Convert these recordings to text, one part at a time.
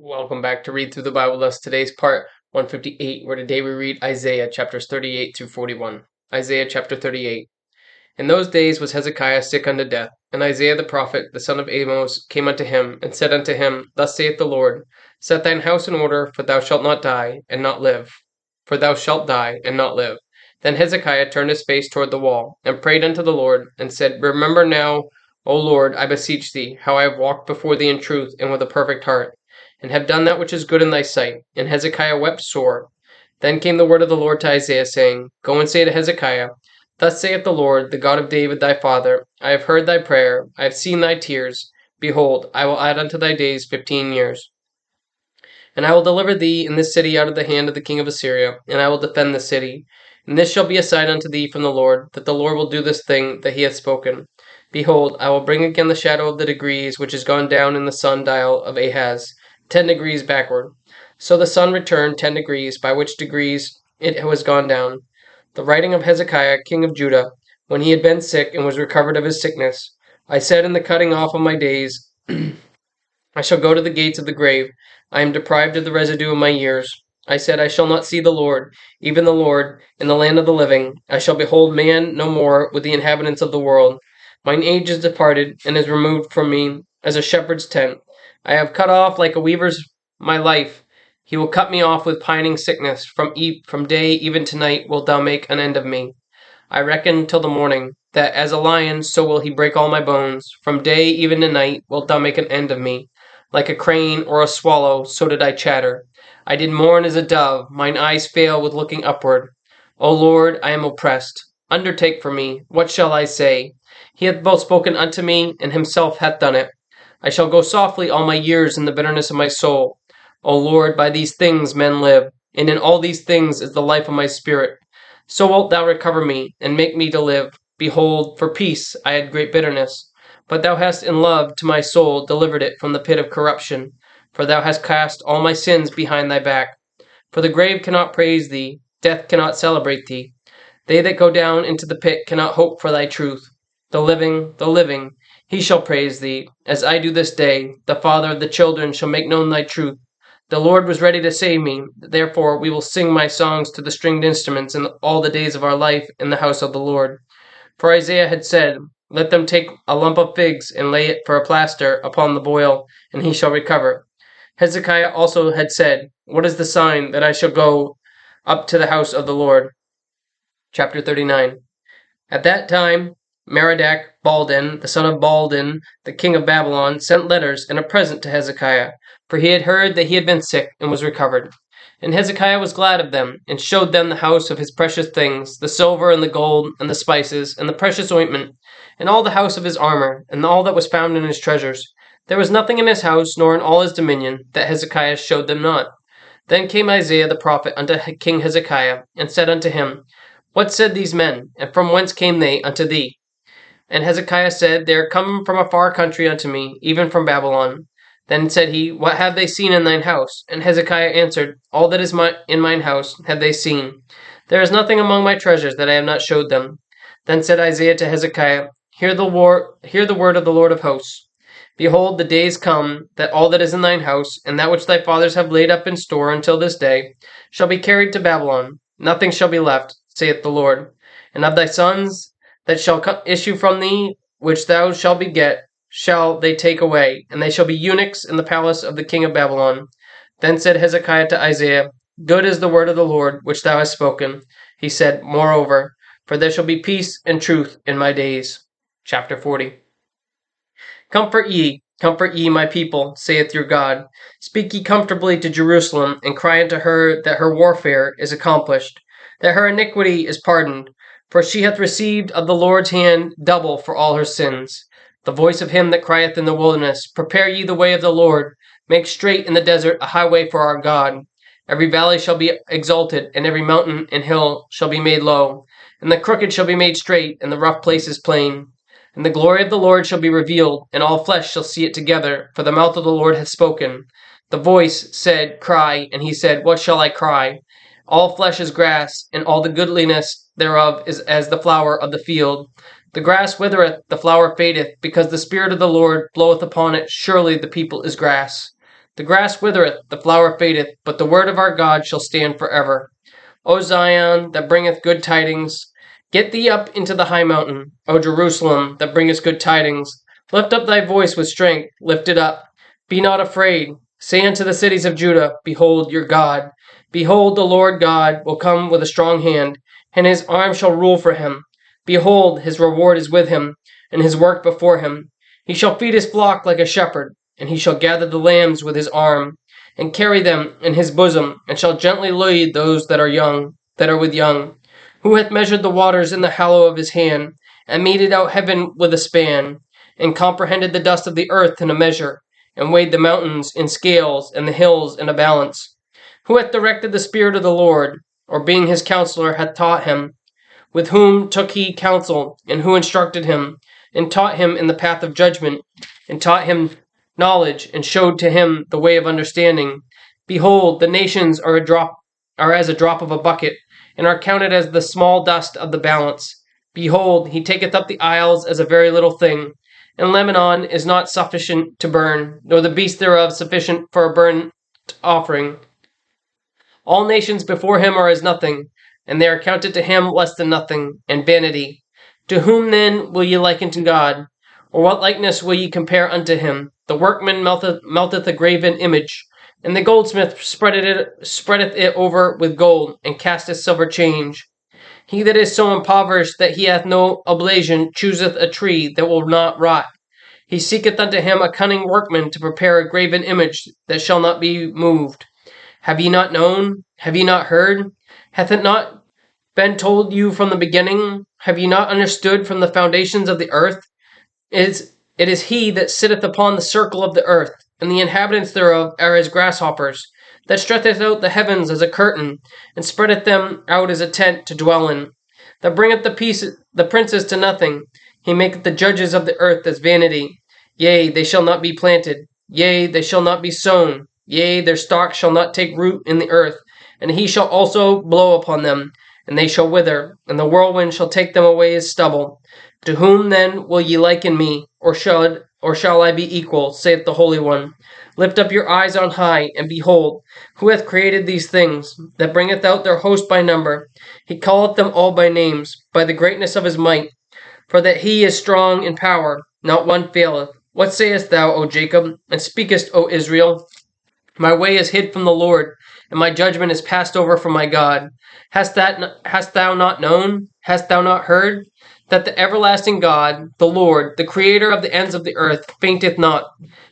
Welcome back to Read Through the Bible with us. Today's part 158, where today we read Isaiah chapters 38 through 41. Isaiah chapter 38. In those days was Hezekiah sick unto death, and Isaiah the prophet, the son of Amos, came unto him, and said unto him, Thus saith the Lord, Set thine house in order, for thou shalt not die, and not live. For thou shalt die, and not live. Then Hezekiah turned his face toward the wall, and prayed unto the Lord, and said, Remember now, O Lord, I beseech thee, how I have walked before thee in truth and with a perfect heart, and have done that which is good in thy sight. And Hezekiah wept sore. Then came the word of the Lord to Isaiah, saying, Go and say to Hezekiah, Thus saith the Lord, the God of David thy father, I have heard thy prayer, I have seen thy tears. Behold, I will add unto thy days 15 years. And I will deliver thee in this city out of the hand of the king of Assyria, and I will defend the city. And this shall be a sign unto thee from the Lord, that the Lord will do this thing that he hath spoken. Behold, I will bring again the shadow of the degrees which is gone down in the sun dial of Ahaz, 10 degrees backward. So the sun returned 10 degrees, by which degrees it was gone down. The writing of Hezekiah, king of Judah, when he had been sick and was recovered of his sickness. I said in the cutting off of my days, I shall go to the gates of the grave. I am deprived of the residue of my years. I said, I shall not see the Lord, even the Lord, in the land of the living. I shall behold man no more with the inhabitants of the world. Mine age is departed, and is removed from me, as a shepherd's tent. I have cut off like a weaver's my life. He will cut me off with pining sickness. From day even to night wilt thou make an end of me. I reckon till the morning, that as a lion so will he break all my bones. From day even to night wilt thou make an end of me. Like a crane or a swallow, so did I chatter. I did mourn as a dove, mine eyes fail with looking upward. O Lord, I am oppressed. Undertake for me, what shall I say? He hath both spoken unto me, and himself hath done it. I shall go softly all my years in the bitterness of my soul. O Lord, by these things men live, and in all these things is the life of my spirit. So wilt thou recover me, and make me to live. Behold, for peace I had great bitterness. But thou hast in love to my soul delivered it from the pit of corruption, for thou hast cast all my sins behind thy back. For the grave cannot praise thee, death cannot celebrate thee. They that go down into the pit cannot hope for thy truth. The living, he shall praise thee, as I do this day. The father of the children shall make known thy truth. The Lord was ready to save me, therefore we will sing my songs to the stringed instruments in all the days of our life in the house of the Lord. For Isaiah had said, Let them take a lump of figs and lay it for a plaster upon the boil, and he shall recover. Hezekiah also had said, What is the sign that I shall go up to the house of the Lord? Chapter 39. At that time, Merodach Baldin, the son of Baldin, the king of Babylon, sent letters and a present to Hezekiah, for he had heard that he had been sick and was recovered. And Hezekiah was glad of them, and showed them the house of his precious things, the silver and the gold, and the spices, and the precious ointment, and all the house of his armor, and all that was found in his treasures. There was nothing in his house, nor in all his dominion, that Hezekiah showed them not. Then came Isaiah the prophet unto King Hezekiah, and said unto him, What said these men, and from whence came they unto thee? And Hezekiah said, They are come from a far country unto me, even from Babylon. Then said he, What have they seen in thine house? And Hezekiah answered, All that is in mine house have they seen. There is nothing among my treasures that I have not showed them. Then said Isaiah to Hezekiah, Hear the word of the Lord of hosts. Behold, the days come, that all that is in thine house, and that which thy fathers have laid up in store until this day, shall be carried to Babylon. Nothing shall be left, saith the Lord. And of thy sons that shall issue from thee, which thou shalt beget, shall they take away, and they shall be eunuchs in the palace of the king of Babylon. Then said Hezekiah to Isaiah, Good is the word of the Lord which thou hast spoken. He said, Moreover, for there shall be peace and truth in my days. Chapter 40. Comfort ye, my people, saith your God. Speak ye comfortably to Jerusalem, and cry unto her that her warfare is accomplished, that her iniquity is pardoned, for she hath received of the Lord's hand double for all her sins. The voice of him that crieth in the wilderness, Prepare ye the way of the Lord, make straight in the desert a highway for our God. Every valley shall be exalted, and every mountain and hill shall be made low, and the crooked shall be made straight, and the rough places plain. And the glory of the Lord shall be revealed, and all flesh shall see it together, for the mouth of the Lord hath spoken. The voice said, Cry, and he said, What shall I cry? All flesh is grass, and all the goodliness thereof is as the flower of the field. The grass withereth, the flower fadeth, because the Spirit of the Lord bloweth upon it. Surely the people is grass. The grass withereth, the flower fadeth, but the word of our God shall stand forever. O Zion, that bringeth good tidings, get thee up into the high mountain. O Jerusalem, that bringest good tidings, lift up thy voice with strength, lift it up. Be not afraid. Say unto the cities of Judah, Behold your God. Behold, the Lord God will come with a strong hand, and his arm shall rule for him. Behold, his reward is with him, and his work before him. He shall feed his flock like a shepherd, and he shall gather the lambs with his arm, and carry them in his bosom, and shall gently lead those that are with young. Who hath measured the waters in the hollow of his hand, and meted out heaven with a span, and comprehended the dust of the earth in a measure, and weighed the mountains in scales, and the hills in a balance? Who hath directed the Spirit of the Lord, or being his counselor hath taught him? With whom took he counsel, and who instructed him, and taught him in the path of judgment, and taught him knowledge, and showed to him the way of understanding? Behold, the nations are as a drop of a bucket, and are counted as the small dust of the balance. Behold, he taketh up the isles as a very little thing, and Lebanon is not sufficient to burn, nor the beast thereof sufficient for a burnt offering. All nations before him are as nothing, and they are counted to him less than nothing, and vanity. To whom then will ye liken to God? Or what likeness will ye compare unto him? The workman melteth a graven image, and the goldsmith spreadeth it over with gold, and casteth silver change. He that is so impoverished that he hath no oblation chooseth a tree that will not rot. He seeketh unto him a cunning workman to prepare a graven image that shall not be moved. Have ye not known? Have ye not heard? Hath it not been told you from the beginning? Have ye not understood from the foundations of the earth? It is he that sitteth upon the circle of the earth, and the inhabitants thereof are as grasshoppers, that stretcheth out the heavens as a curtain, and spreadeth them out as a tent to dwell in, that bringeth the princes to nothing. He maketh the judges of the earth as vanity. Yea, they shall not be planted. Yea, they shall not be sown. Yea, their stalk shall not take root in the earth, and he shall also blow upon them, and they shall wither, and the whirlwind shall take them away as stubble. To whom then will ye liken me, or shall I be equal, saith the Holy One? Lift up your eyes on high, and behold, who hath created these things, that bringeth out their host by number? He calleth them all by names, by the greatness of his might. For that he is strong in power, not one faileth. What sayest thou, O Jacob, and speakest, O Israel? My way is hid from the Lord, and my judgment is passed over from my God. Hast thou not known? Hast thou not heard? That the everlasting God, the Lord, the Creator of the ends of the earth, fainteth not,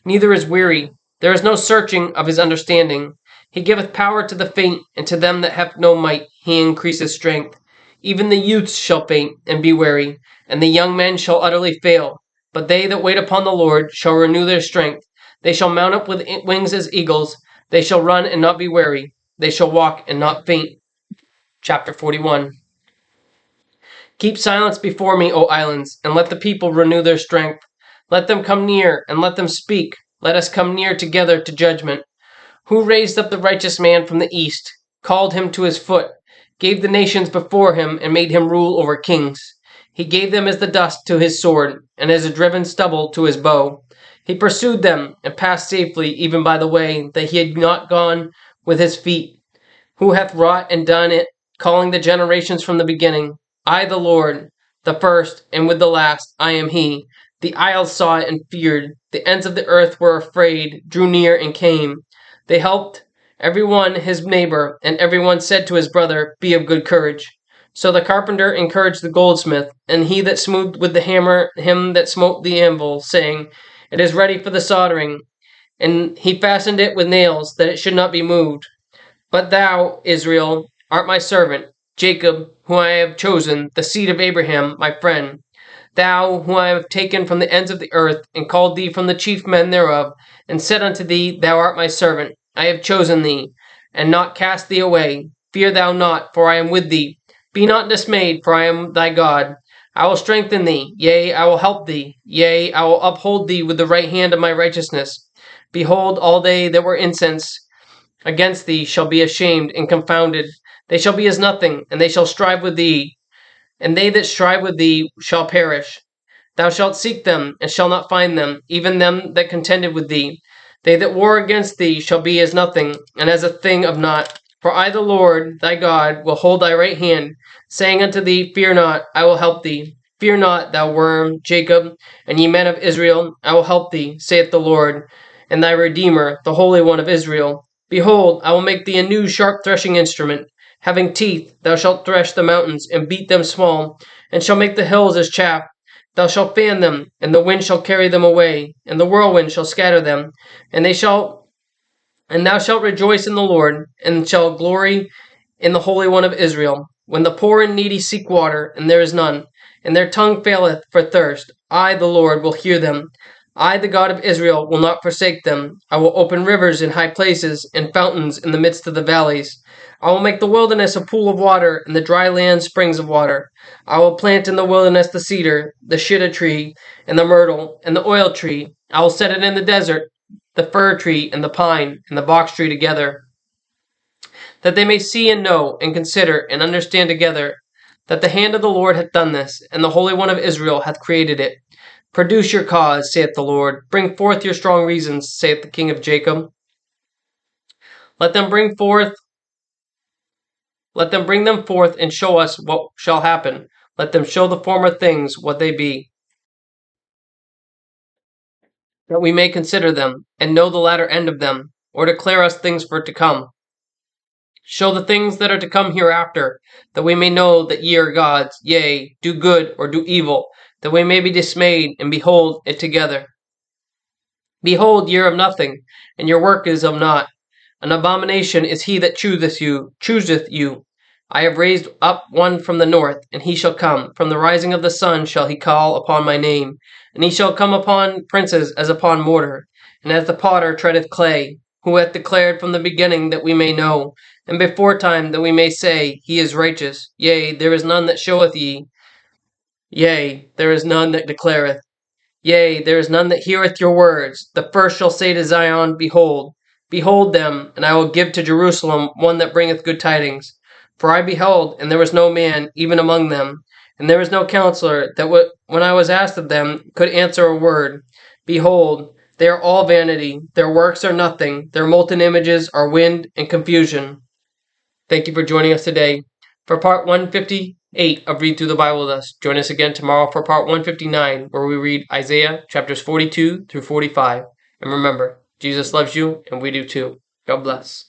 neither is weary. There is no searching of his understanding. He giveth power to the faint, and to them that have no might he increaseth strength. Even the youths shall faint and be weary, and the young men shall utterly fail. But they that wait upon the Lord shall renew their strength. They shall mount up with wings as eagles. They shall run and not be weary. They shall walk and not faint. Chapter 41. Keep silence before me, O islands, and let the people renew their strength. Let them come near, and let them speak. Let us come near together to judgment. Who raised up the righteous man from the east, called him to his foot, gave the nations before him, and made him rule over kings? He gave them as the dust to his sword, and as a driven stubble to his bow. He pursued them, and passed safely even by the way that he had not gone with his feet. Who hath wrought and done it, calling the generations from the beginning? I, the Lord, the first, and with the last, I am he. The isles saw it and feared. The ends of the earth were afraid, drew near and came. They helped every one his neighbor, and every one said to his brother, Be of good courage. So the carpenter encouraged the goldsmith, and he that smoothed with the hammer him that smote the anvil, saying, It is ready for the soldering. And he fastened it with nails, that it should not be moved. But thou, Israel, art my servant, Jacob, whom I have chosen, the seed of Abraham, my friend. Thou, whom I have taken from the ends of the earth, and called thee from the chief men thereof, and said unto thee, Thou art my servant. I have chosen thee, and not cast thee away. Fear thou not, for I am with thee. Be not dismayed, for I am thy God. I will strengthen thee, yea, I will help thee, yea, I will uphold thee with the right hand of my righteousness. Behold, all they that were incensed against thee shall be ashamed and confounded. They shall be as nothing, and they shall strive with thee, and they that strive with thee shall perish. Thou shalt seek them, and shall not find them, even them that contended with thee. They that war against thee shall be as nothing, and as a thing of naught. For I, the Lord thy God, will hold thy right hand, saying unto thee, Fear not, I will help thee. Fear not, thou worm, Jacob, and ye men of Israel, I will help thee, saith the Lord, and thy Redeemer, the Holy One of Israel. Behold, I will make thee a new sharp threshing instrument. Having teeth, thou shalt thresh the mountains, and beat them small, and shall make the hills as chaff. Thou shalt fan them, and the wind shall carry them away, and the whirlwind shall scatter them, and thou shalt rejoice in the Lord, and shalt glory in the Holy One of Israel. When the poor and needy seek water, and there is none, and their tongue faileth for thirst, I, the Lord, will hear them. I, the God of Israel, will not forsake them. I will open rivers in high places, and fountains in the midst of the valleys. I will make the wilderness a pool of water, and the dry land springs of water. I will plant in the wilderness the cedar, the shittim tree, and the myrtle, and the oil tree. I will set it in the desert, the fir tree, and the pine, and the box tree together, that they may see and know, and consider, and understand together, that the hand of the Lord hath done this, and the Holy One of Israel hath created it. Produce your cause, saith the Lord. Bring forth your strong reasons, saith the King of Jacob. Let them bring them forth, and show us what shall happen. Let them show the former things what they be, that we may consider them, and know the latter end of them, or declare us things for to come. Show the things that are to come hereafter, that we may know that ye are gods, yea, do good or do evil, that we may be dismayed, and behold it together. Behold, ye are of nothing, and your work is of naught. An abomination is he that chooseth you. I have raised up one from the north, and he shall come. From the rising of the sun shall he call upon my name. And he shall come upon princes as upon mortar, and as the potter treadeth clay, who hath declared from the beginning that we may know, and before time that we may say, He is righteous. Yea, there is none that showeth ye. Yea, there is none that declareth. Yea, there is none that heareth your words. The first shall say to Zion, Behold, behold them, and I will give to Jerusalem one that bringeth good tidings. For I beheld, and there was no man, even among them, and there was no counselor that when I was asked of them, could answer a word. Behold, they are all vanity, their works are nothing, their molten images are wind and confusion. Thank you for joining us today for part 158 of Read Through the Bible with us. Join us again tomorrow for part 159, where we read Isaiah chapters 42 through 45. And remember, Jesus loves you, and we do too. God bless.